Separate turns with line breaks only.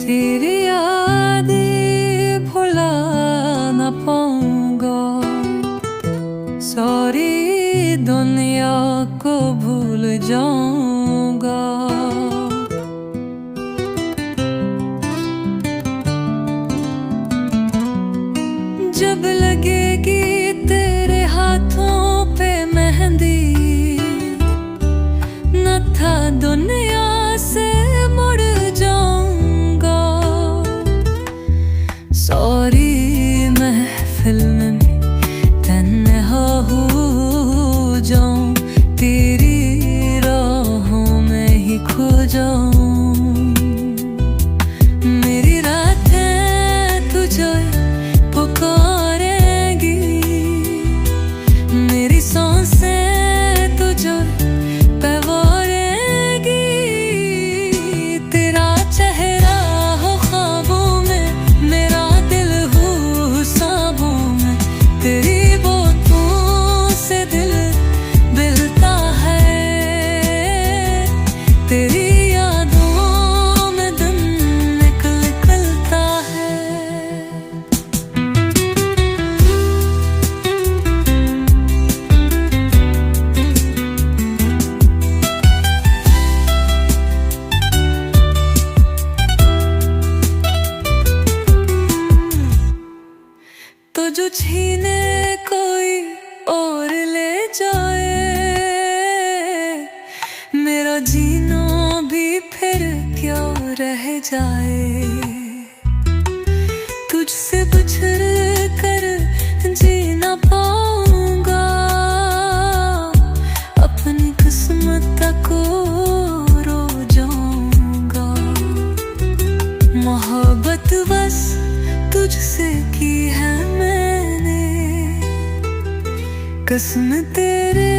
तेरी यादें भुला न पाऊंगा। सॉरी दुनिया को भूल जाऊंगा। जब लगेगी तेरे हाथों पे मेहंदी, न था दुनिया से मुड़ जाऊंगा। सॉरी महफिल में तन्हा हो जाऊं, तेरी राहों में ही खो जाऊं। मेरी रातें तुझे पुकारेंगी, मेरी सांसें तुझे पवारेंगी। तेरा चेहरा हो ख्वाबों में, मेरा दिल हो हिसाबों में। तेरी बातों से दिल बिलता है, तेरी यादों में दिन निकलता है। तो जो छीने कोई और ले जाए, मेरा जीना भी फिर क्या रह जाए। तुझसे बिछड़ कर जी ना पाऊंगा, अपनी किस्मत को रो जाऊंगा। मोहब्बत बस तुझसे की है मैंने, कसम तेरे